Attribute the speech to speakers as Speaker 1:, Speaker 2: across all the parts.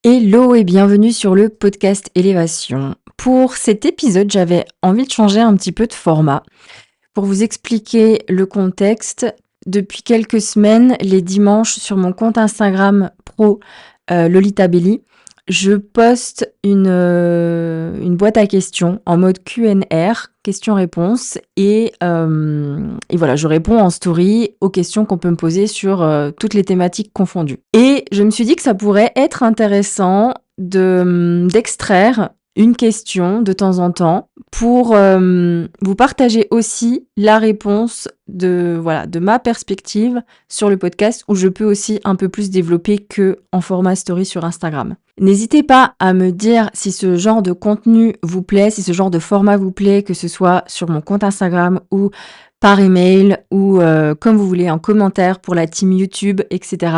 Speaker 1: Hello et bienvenue sur le podcast Élévation. Pour cet épisode, j'avais envie de changer un petit peu de format. Pour vous expliquer le contexte, depuis quelques semaines, les dimanches sur mon compte Instagram pro Lolita Belly, je poste une boîte à questions en mode Q&R, questions-réponses, et voilà, je réponds en story aux questions qu'on peut me poser sur toutes les thématiques confondues. Et je me suis dit que ça pourrait être intéressant d'extraire une question de temps en temps pour vous partager aussi la réponse de ma perspective sur le podcast, où je peux aussi un peu plus développer que en format story sur Instagram. N'hésitez pas à me dire si ce genre de contenu vous plaît, si ce genre de format vous plaît, que ce soit sur mon compte Instagram ou par email ou comme vous voulez en commentaire pour la team YouTube, etc.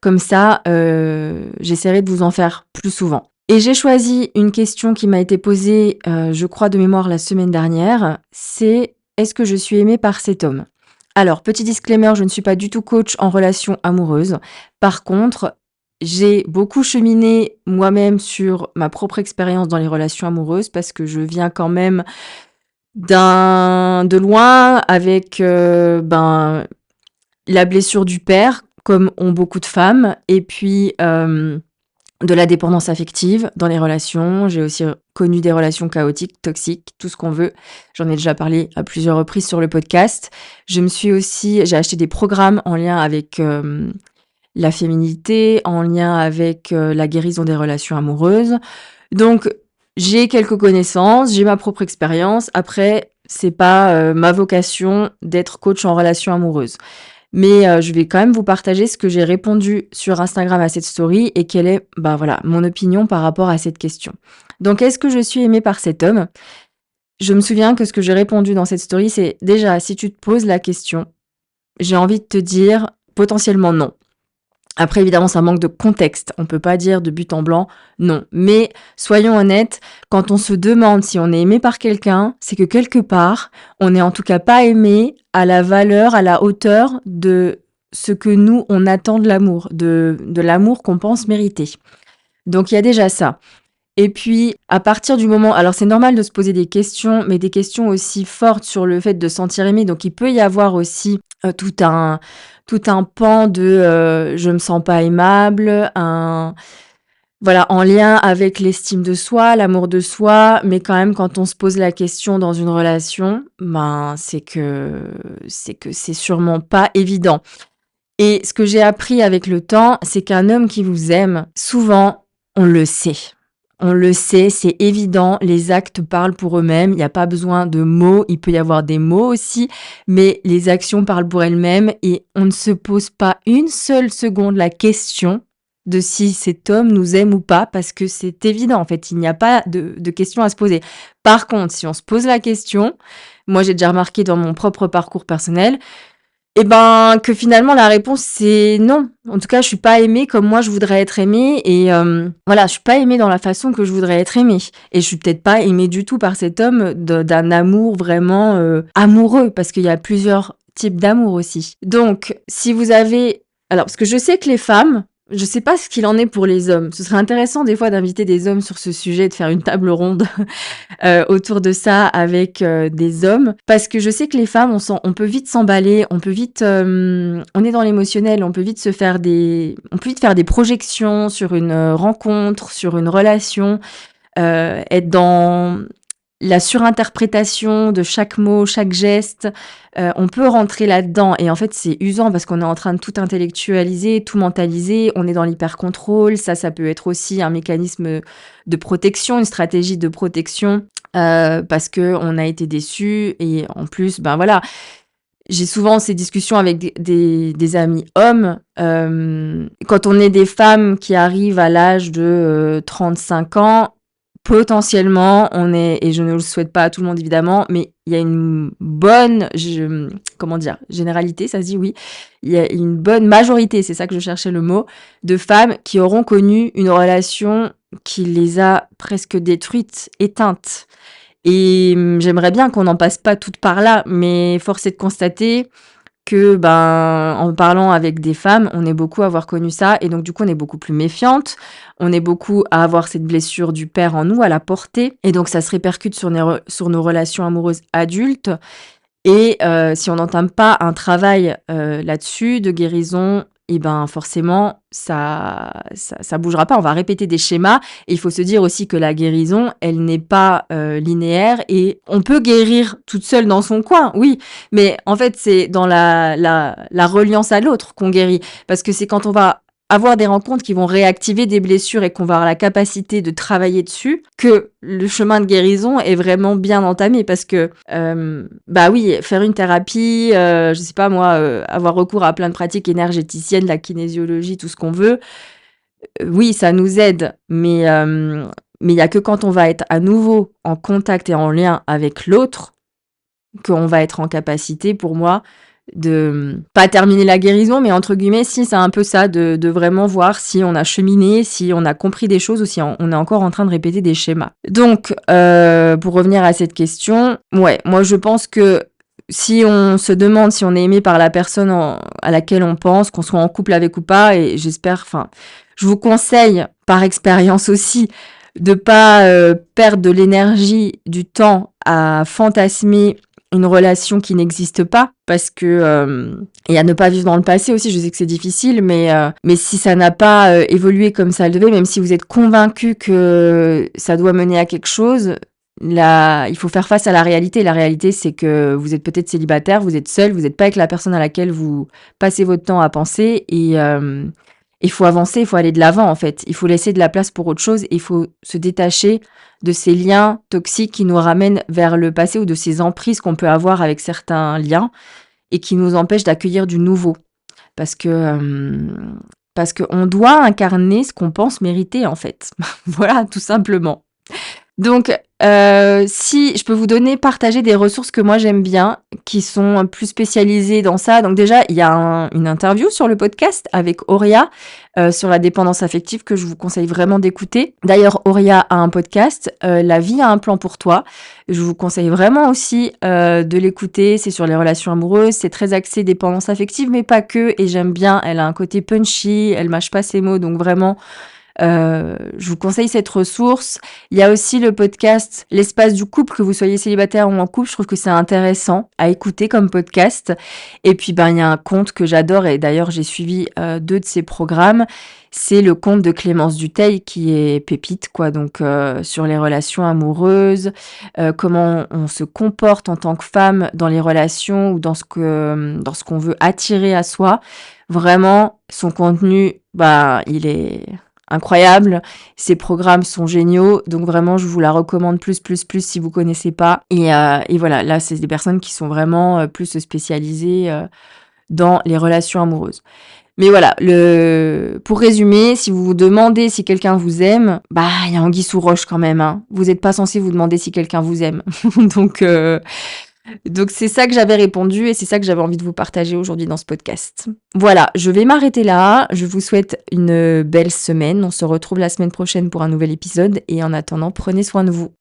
Speaker 1: Comme ça, j'essaierai de vous en faire plus souvent. Et j'ai choisi une question qui m'a été posée, je crois de mémoire la semaine dernière, c'est: est-ce que je suis aimée par cet homme? Alors, petit disclaimer, je ne suis pas du tout coach en relation amoureuse. Par contre, j'ai beaucoup cheminé moi-même sur ma propre expérience dans les relations amoureuses parce que je viens quand même de loin avec la blessure du père, comme ont beaucoup de femmes, et puis de la dépendance affective dans les relations. J'ai aussi connu des relations chaotiques, toxiques, tout ce qu'on veut. J'en ai déjà parlé à plusieurs reprises sur le podcast. J'ai acheté des programmes en lien avec la féminité, en lien avec la guérison des relations amoureuses. Donc, j'ai quelques connaissances, j'ai ma propre expérience. Après, c'est pas ma vocation d'être coach en relation amoureuse. Mais je vais quand même vous partager ce que j'ai répondu sur Instagram à cette story et quelle est, mon opinion par rapport à cette question. Donc, est-ce que je suis aimée par cet homme? Je me souviens que ce que j'ai répondu dans cette story, c'est déjà, si tu te poses la question, j'ai envie de te dire potentiellement non. Après, évidemment, ça manque de contexte. On peut pas dire de but en blanc non. Mais soyons honnêtes, quand on se demande si on est aimé par quelqu'un, c'est que quelque part, on n'est en tout cas pas aimé à la valeur, à la hauteur de ce que nous, on attend de l'amour, de l'amour qu'on pense mériter. Donc, il y a déjà ça. Et puis, à partir du moment, alors c'est normal de se poser des questions, mais des questions aussi fortes sur le fait de se sentir aimé. Donc, il peut y avoir aussi tout un pan de je me sens pas aimable, voilà, en lien avec l'estime de soi, l'amour de soi, mais quand même, quand on se pose la question dans une relation, c'est que c'est sûrement pas évident. Et ce que j'ai appris avec le temps, c'est qu'un homme qui vous aime, souvent, on le sait. On le sait, c'est évident, les actes parlent pour eux-mêmes, il n'y a pas besoin de mots, il peut y avoir des mots aussi, mais les actions parlent pour elles-mêmes et on ne se pose pas une seule seconde la question de si cet homme nous aime ou pas, parce que c'est évident, en fait, il n'y a pas de question à se poser. Par contre, si on se pose la question, moi j'ai déjà remarqué dans mon propre parcours personnel, que finalement la réponse c'est non. En tout cas, je suis pas aimée comme moi je voudrais être aimée et voilà, je suis pas aimée dans la façon que je voudrais être aimée et je suis peut-être pas aimée du tout par cet homme d'un amour vraiment amoureux parce qu'il y a plusieurs types d'amour aussi. Donc, si vous avez alors parce que je sais que les femmes, je sais pas ce qu'il en est pour les hommes. Ce serait intéressant des fois d'inviter des hommes sur ce sujet, de faire une table ronde autour de ça avec des hommes. Parce que je sais que les femmes, on peut vite s'emballer, on peut vite, on est dans l'émotionnel, on peut vite faire des projections sur une rencontre, sur une relation, être dans la surinterprétation de chaque mot, chaque geste, on peut rentrer là-dedans et en fait, c'est usant parce qu'on est en train de tout intellectualiser, tout mentaliser, on est dans l'hyper-contrôle. Ça peut être aussi un mécanisme de protection, une stratégie de protection, parce qu'on a été déçus et en plus, j'ai souvent ces discussions avec des amis hommes, quand on est des femmes qui arrivent à l'âge de 35 ans, potentiellement, on est, et je ne le souhaite pas à tout le monde évidemment, mais il y a une bonne, comment dire, généralité, ça se dit oui, il y a une bonne majorité, c'est ça que je cherchais le mot, de femmes qui auront connu une relation qui les a presque détruites, éteintes. Et j'aimerais bien qu'on n'en passe pas toutes par là, mais force est de constater que, en parlant avec des femmes, on est beaucoup à avoir connu ça et donc du coup, on est beaucoup plus méfiante. On est beaucoup à avoir cette blessure du père en nous, à la porter et donc ça se répercute sur nos relations amoureuses adultes et si on n'entame pas un travail, là-dessus de guérison et forcément ça bougera pas. On va répéter des schémas et il faut se dire aussi que la guérison, elle n'est pas, linéaire et on peut guérir toute seule dans son coin, oui, mais en fait, c'est dans la reliance à l'autre qu'on guérit. Parce que c'est quand on va avoir des rencontres qui vont réactiver des blessures et qu'on va avoir la capacité de travailler dessus, que le chemin de guérison est vraiment bien entamé. Parce que, oui, faire une thérapie, je sais pas moi, avoir recours à plein de pratiques énergéticiennes, la kinésiologie, tout ce qu'on veut, oui, ça nous aide. Mais il y a que quand on va être à nouveau en contact et en lien avec l'autre, qu'on va être en capacité, pour moi, de pas terminer la guérison, mais entre guillemets, si c'est un peu ça, de vraiment voir si on a cheminé, si on a compris des choses ou si on est encore en train de répéter des schémas. Donc, pour revenir à cette question, ouais, moi je pense que si on se demande si on est aimé par la personne à laquelle on pense, qu'on soit en couple avec ou pas, et j'espère, enfin, je vous conseille, par expérience aussi, de pas perdre de l'énergie, du temps à fantasmer une relation qui n'existe pas parce que et à ne pas vivre dans le passé aussi. Je sais que c'est difficile, mais si ça n'a pas évolué comme ça le devait, même si vous êtes convaincu que ça doit mener à quelque chose, là, il faut faire face à la réalité. La réalité, c'est que vous êtes peut-être célibataire, vous êtes seul, vous n'êtes pas avec la personne à laquelle vous passez votre temps à penser et il faut avancer, il faut aller de l'avant en fait. Il faut laisser de la place pour autre chose et il faut se détacher de ces liens toxiques qui nous ramènent vers le passé ou de ces emprises qu'on peut avoir avec certains liens et qui nous empêchent d'accueillir du nouveau. Parce que parce qu'on doit incarner ce qu'on pense mériter en fait. Voilà, tout simplement. Donc, si je peux vous partager des ressources que moi j'aime bien, qui sont plus spécialisées dans ça. Donc déjà, il y a une interview sur le podcast avec Auria sur la dépendance affective que je vous conseille vraiment d'écouter. D'ailleurs, Auria a un podcast, La vie a un plan pour toi. Je vous conseille vraiment aussi de l'écouter. C'est sur les relations amoureuses, c'est très axé dépendance affective, mais pas que. Et j'aime bien, elle a un côté punchy, elle mâche pas ses mots, donc vraiment... je vous conseille cette ressource. Il y a aussi le podcast L'espace du couple, que vous soyez célibataire ou en couple. Je trouve que c'est intéressant à écouter comme podcast. Et puis, il y a un compte que j'adore et d'ailleurs, j'ai suivi 2 de ses programmes. C'est le compte de Clémence Dutheil qui est pépite, quoi. Donc, sur les relations amoureuses, comment on se comporte en tant que femme dans les relations ou dans ce qu'on veut attirer à soi. Vraiment, son contenu, il est incroyable. Ces programmes sont géniaux. Donc vraiment, je vous la recommande plus si vous connaissez pas. Et voilà, là, c'est des personnes qui sont vraiment plus spécialisées dans les relations amoureuses. Mais voilà, pour résumer, si vous vous demandez si quelqu'un vous aime, il y a anguille sous roche quand même, hein. Vous n'êtes pas censé vous demander si quelqu'un vous aime. Donc c'est ça que j'avais répondu et c'est ça que j'avais envie de vous partager aujourd'hui dans ce podcast. Voilà, je vais m'arrêter là. Je vous souhaite une belle semaine. On se retrouve la semaine prochaine pour un nouvel épisode et en attendant, prenez soin de vous.